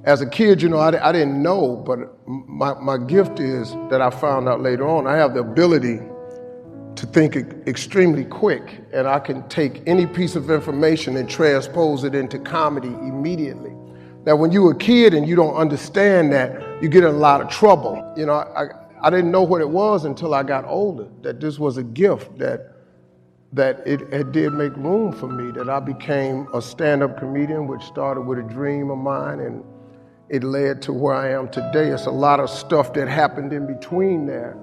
As a kid, I didn't know, but my gift is that I found out later on. I have the ability to think extremely quick, and I can take any piece of information and transpose it into comedy immediately. Now, when you're a kid and you don't understand that, you get in a lot of trouble. I didn't know what it was until I got older, that this was a gift, that it did make room for me, that I became a stand-up comedian, which started with a dream of mine, and it led to where I am today. It's a lot of stuff that happened in between there.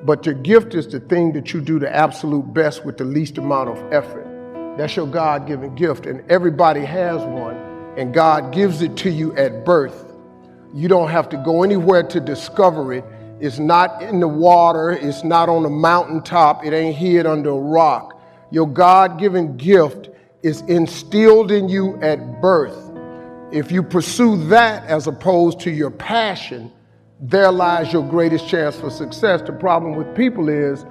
But your gift is the thing that you do the absolute best with the least amount of effort. That's your God-given gift, and everybody has one, and God gives it to you at birth. You don't have to go anywhere to discover it. It's not in the water. It's not on a mountaintop. It ain't hid under a rock. Your God-given gift is instilled in you at birth. If you pursue that as opposed to your passion, there lies your greatest chance for success. The problem with people is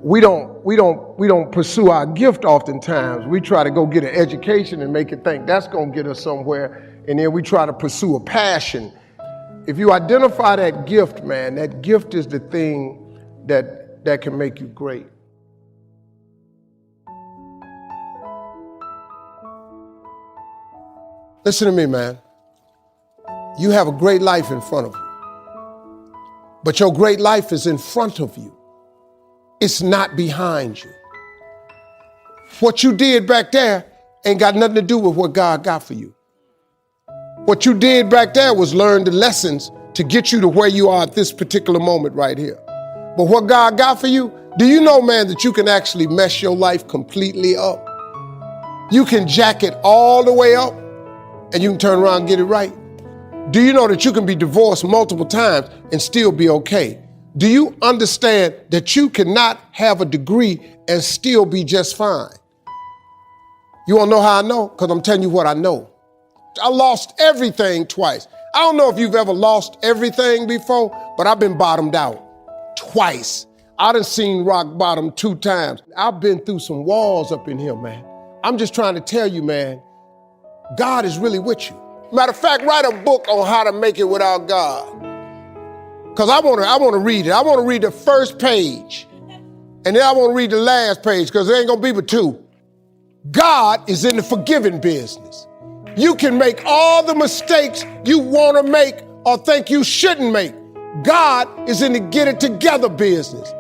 we don't pursue our gift oftentimes. We try to go get an education and make it think that's going to get us somewhere, and then we try to pursue a passion. If you identify that gift, man, that gift is the thing that can make you great. Listen to me, man. You have a great life in front of you. But your great life is in front of you. It's not behind you. What you did back there ain't got nothing to do with what God got for you. What you did back there was learn the lessons to get you to where you are at this particular moment right here. But what God got for you, do you know, man, that you can actually mess your life completely up? You can jack it all the way up and you can turn around and get it right. Do you know that you can be divorced multiple times and still be okay? Do you understand that you cannot have a degree and still be just fine? You want to know how I know? Because I'm telling you what I know. I lost everything twice. I don't know if you've ever lost everything before, but I've been bottomed out twice. I done seen rock bottom 2 times. I've been through some walls up in here, man. I'm just trying to tell you, man, God is really with you. Matter of fact, write a book on how to make it without God. Because I want to read it. I want to read the first page. And then I want to read the last page because there ain't going to be but 2. God is in the forgiving business. You can make all the mistakes you want to make or think you shouldn't make. God is in the get it together business.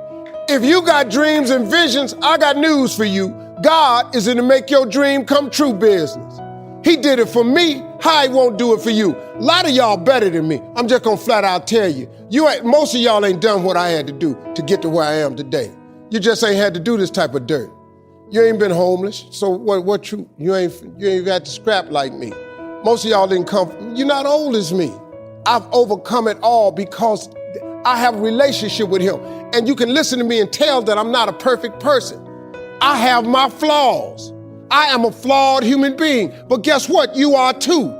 If you got dreams and visions, I got news for you. God is in the make your dream come true business. He did it for me. How he won't do it for you? A lot of y'all better than me. I'm just gonna flat out tell you. Most of y'all ain't done what I had to do to get to where I am today. You just ain't had to do this type of dirt. You ain't been homeless, so you ain't got to scrap like me. Most of y'all didn't come. You're not old as me. I've overcome it all because I have a relationship with him. And you can listen to me and tell that I'm not a perfect person. I have my flaws. I am a flawed human being, but guess what? You are too.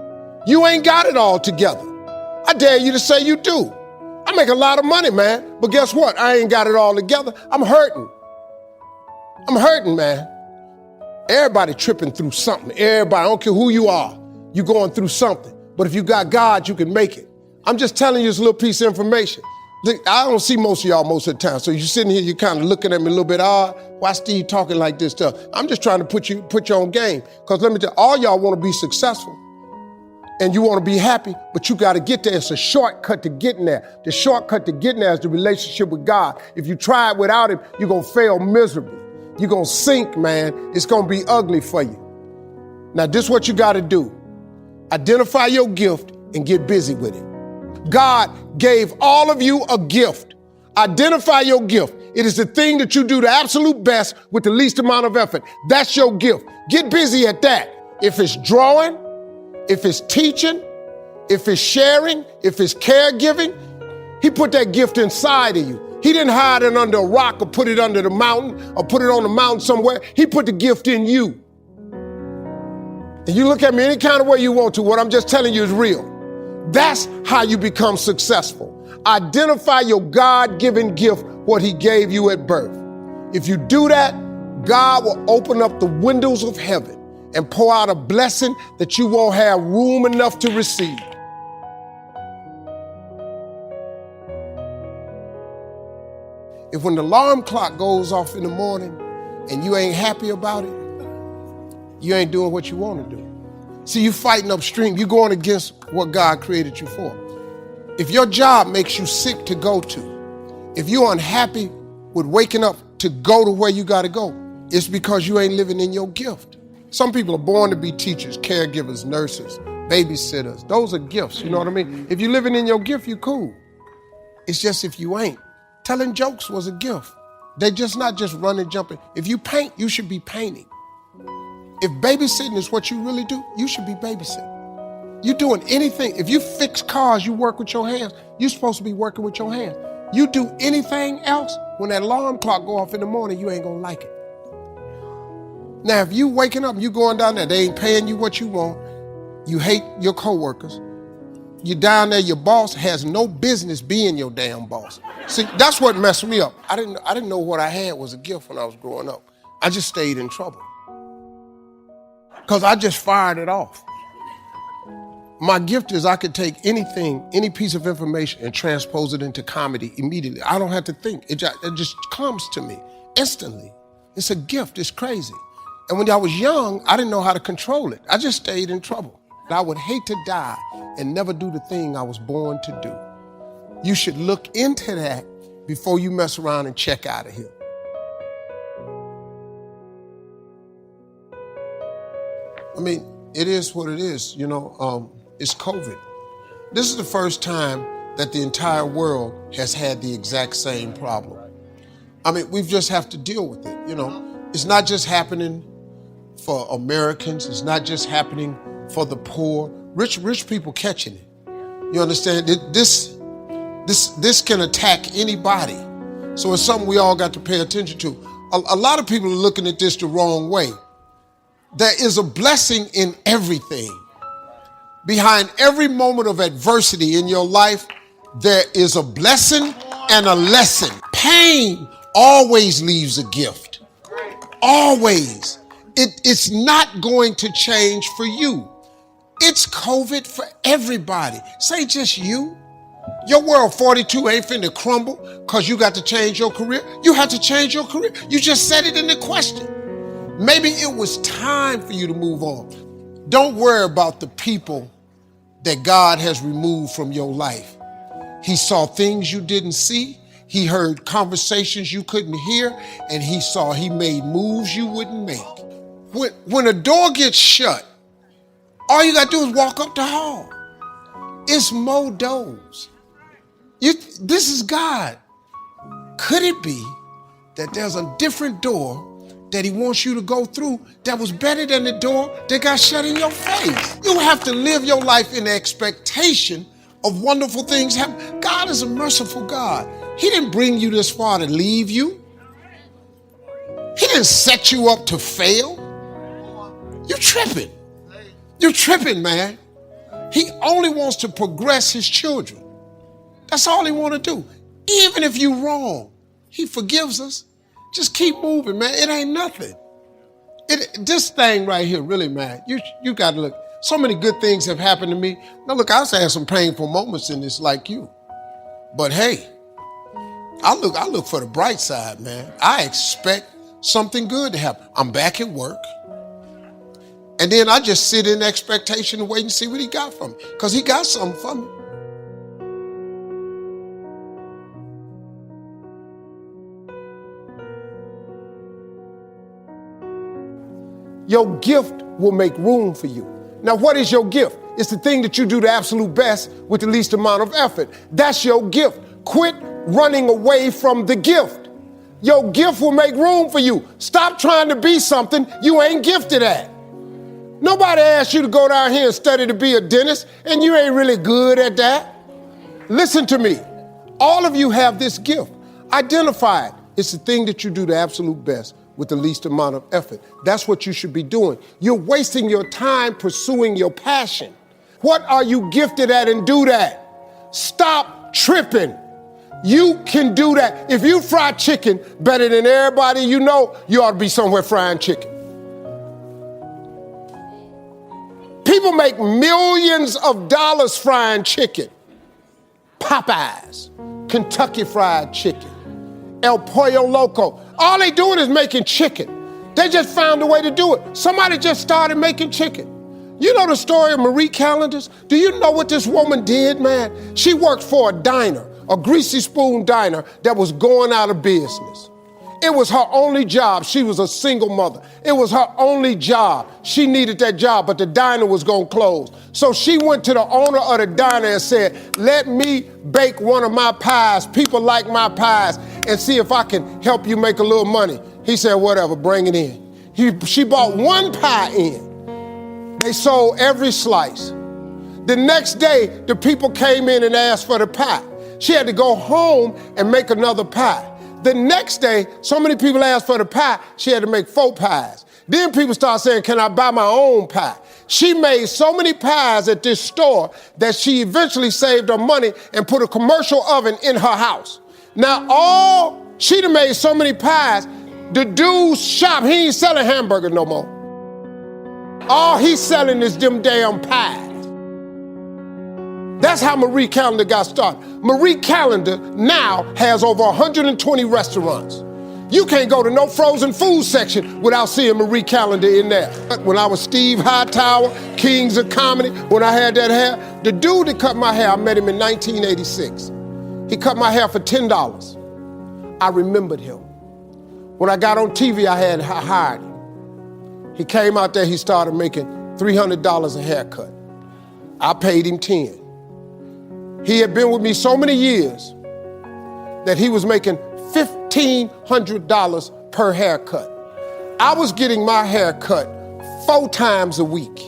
You ain't got it all together. I dare you to say you do. I make a lot of money, man, but guess what? I ain't got it all together. I'm hurting. I'm hurting, man. Everybody tripping through something. Everybody, I don't care who you are, you going through something. But if you got God, you can make it. I'm just telling you this little piece of information. I don't see most of y'all most of the time. So you're sitting here, you're kind of looking at me a little bit odd. Why Steve talking like this stuff? I'm just trying to put you on game. Because let me tell you, all y'all want to be successful. And you want to be happy, but you got to get there. It's a shortcut to getting there. The shortcut to getting there is the relationship with God. If you try it without him, you're going to fail miserably. You're going to sink, man. It's going to be ugly for you. Now, this is what you got to do. Identify your gift and get busy with it. God gave all of you a gift. Identify your gift. It is the thing that you do the absolute best with the least amount of effort. That's your gift. Get busy at that. If it's drawing, if it's teaching, if it's sharing, if it's caregiving, he put that gift inside of you. He didn't hide it under a rock or put it under the mountain or put it on the mountain somewhere. He put the gift in you. And you look at me any kind of way you want to. What I'm just telling you is real. That's how you become successful. Identify your God-given gift, what he gave you at birth. If you do that, God will open up the windows of heaven and pour out a blessing that you won't have room enough to receive. If when the alarm clock goes off in the morning and you ain't happy about it, you ain't doing what you want to do. See, you fighting upstream. You going against what God created you for. If your job makes you sick to go to, if you're unhappy with waking up to go to where you got to go, it's because you ain't living in your gift. Some people are born to be teachers, caregivers, nurses, babysitters. Those are gifts, you know what I mean? If you're living in your gift, you cool. It's just if you ain't. Telling jokes was a gift. They're just not just running, jumping. If you paint, you should be painting. If babysitting is what you really do, you should be babysitting. You doing anything. If you fix cars, you work with your hands. You're supposed to be working with your hands. You do anything else, when that alarm clock go off in the morning, you ain't gonna like it. Now, if you waking up and you going down there, they ain't paying you what you want, you hate your coworkers, you down there, your boss has no business being your damn boss. See, that's what messed me up. I didn't know what I had was a gift when I was growing up. I just stayed in trouble. Because I just fired it off. My gift is I could take anything, any piece of information and transpose it into comedy immediately. I don't have to think. It just comes to me instantly. It's a gift. It's crazy. And when I was young, I didn't know how to control it. I just stayed in trouble. I would hate to die and never do the thing I was born to do. You should look into that before you mess around and check out of here. I mean, it is what it is, you know. It's COVID. This is the first time that the entire world has had the exact same problem. I mean, we just have to deal with it, you know. It's not just happening for Americans. It's not just happening for the poor. Rich people catching it. You understand? This can attack anybody. So it's something we all got to pay attention to. A lot of people are looking at this the wrong way. There is a blessing in everything. Behind every moment of adversity in your life, there is a blessing and a lesson. Pain always leaves a gift. Always. It's not going to change for you. It's COVID for everybody. It's ain't just you. Your world 42 ain't finna crumble because you got to change your career. You have to change your career. You just said it in the question. Maybe it was time for you to move on. Don't worry about the people that God has removed from your life. He saw things you didn't see. He heard conversations you couldn't hear, and he made moves you wouldn't make. When a door gets shut, all you got to do is walk up the hall. It's more doors. This is God. Could it be that there's a different door that he wants you to go through that was better than the door that got shut in your face? You have to live your life in the expectation of wonderful things happening. God is a merciful God. He didn't bring you this far to leave you. He didn't set you up to fail. You're tripping. You're tripping, man. He only wants to progress his children. That's all he want to do. Even if you're wrong, he forgives us. Just keep moving, man. It ain't nothing. This thing right here, really, man, you got to look. So many good things have happened to me. Now, look, I've had some painful moments in this like you. But hey, I look for the bright side, man. I expect something good to happen. I'm back at work. And then I just sit in expectation and wait and see what he got from me. Because he got something for me. Your gift will make room for you. Now, what is your gift? It's the thing that you do the absolute best with the least amount of effort. That's your gift. Quit running away from the gift. Your gift will make room for you. Stop trying to be something you ain't gifted at. Nobody asked you to go down here and study to be a dentist, and you ain't really good at that. Listen to me. All of you have this gift. Identify it. It's the thing that you do the absolute best with the least amount of effort. That's what you should be doing. You're wasting your time pursuing your passion. What are you gifted at, and do that? Stop tripping. You can do that. If you fry chicken better than everybody you know, you ought to be somewhere frying chicken. People make millions of dollars frying chicken. Popeyes, Kentucky Fried Chicken, El Pollo Loco. All they doing is making chicken. They just found a way to do it. Somebody just started making chicken. You know the story of Marie Callender's? Do you know what this woman did, man? She worked for a diner, a greasy spoon diner that was going out of business. It was her only job. She was a single mother. It was her only job. She needed that job, but the diner was going to close. So she went to the owner of the diner and said, let me bake one of my pies. People like my pies, and see if I can help you make a little money. He said, whatever, bring it in. She bought one pie in. They sold every slice. The next day, the people came in and asked for the pie. She had to go home and make another pie. The next day, so many people asked for the pie, she had to make 4 pies. Then people started saying, can I buy my own pie? She made so many pies at this store that she eventually saved her money and put a commercial oven in her house. Now, she done made so many pies, the dude's shop, he ain't selling hamburgers no more. All he's selling is them damn pies. That's how Marie Callender got started. Marie Callender now has over 120 restaurants. You can't go to no frozen food section without seeing Marie Callender in there. When I was Steve Hightower, Kings of Comedy, when I had that hair, the dude that cut my hair, I met him in 1986. He cut my hair for $10. I remembered him. When I got on TV, I hired him. He came out there, he started making $300 a haircut. I paid him $10. He had been with me so many years that he was making $1,500 per haircut. I was getting my hair cut 4 times a week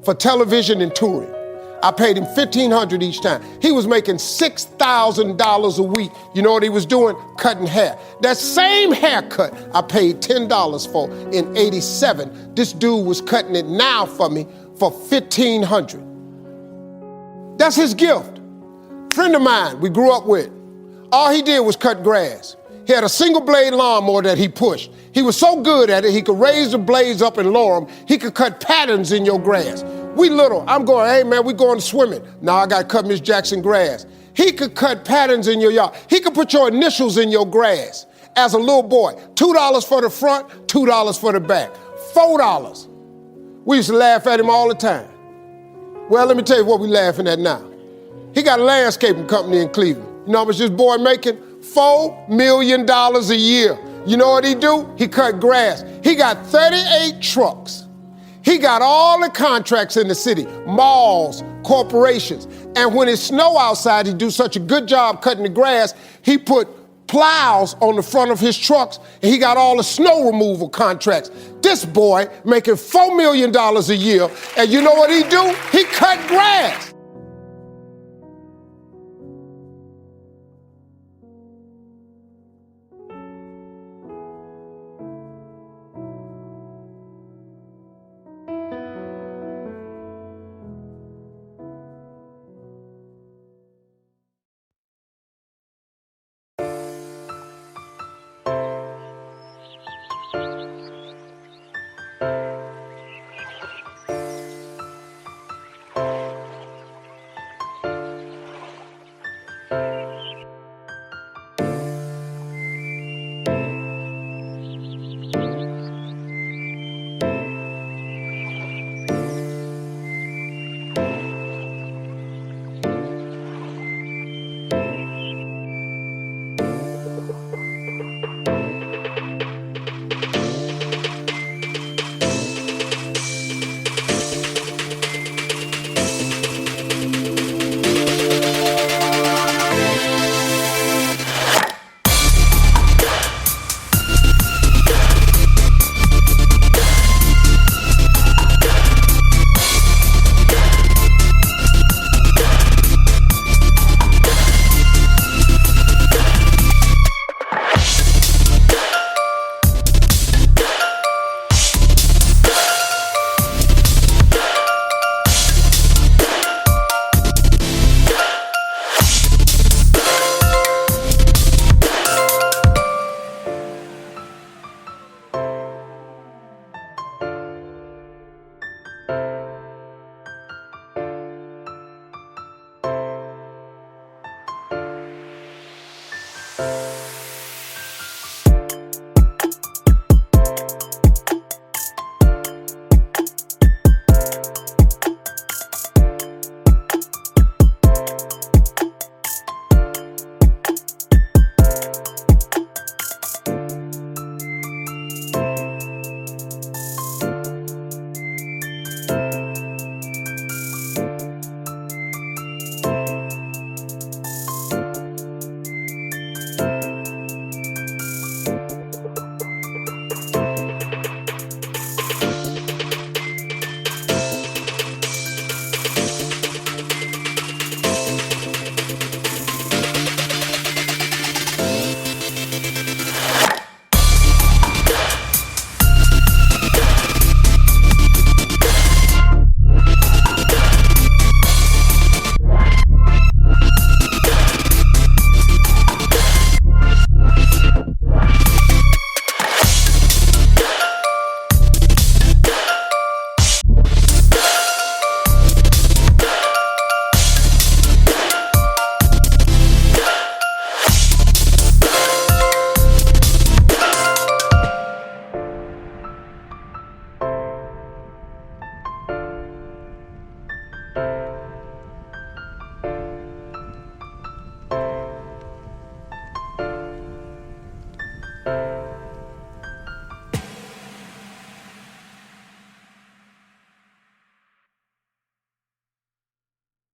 for television and touring. I paid him $1,500 each time. He was making $6,000 a week. You know what he was doing? Cutting hair. That same haircut I paid $10 for in '87. This dude was cutting it now for me for $1,500. That's his gift. Friend of mine we grew up with, all he did was cut grass. He had a single blade lawnmower that he pushed. He was so good at it, he could raise the blades up and lower them. He could cut patterns in your grass. We little, I'm going, hey man, we going swimming. Now I got to cut Miss Jackson grass. He could cut patterns in your yard. He could put your initials in your grass. As a little boy, $2 for the front, $2 for the back, $4. We used to laugh at him all the time. Well, let me tell you what we laughing at now. He got a landscaping company in Cleveland. You know how much this boy making? $4 million a year. You know what he do? He cut grass. He got 38 trucks. He got all the contracts in the city, malls, corporations. And when it snow outside, he do such a good job cutting the grass, he put plows on the front of his trucks, and he got all the snow removal contracts. This boy making $4 million a year, and you know what he do? He cut grass.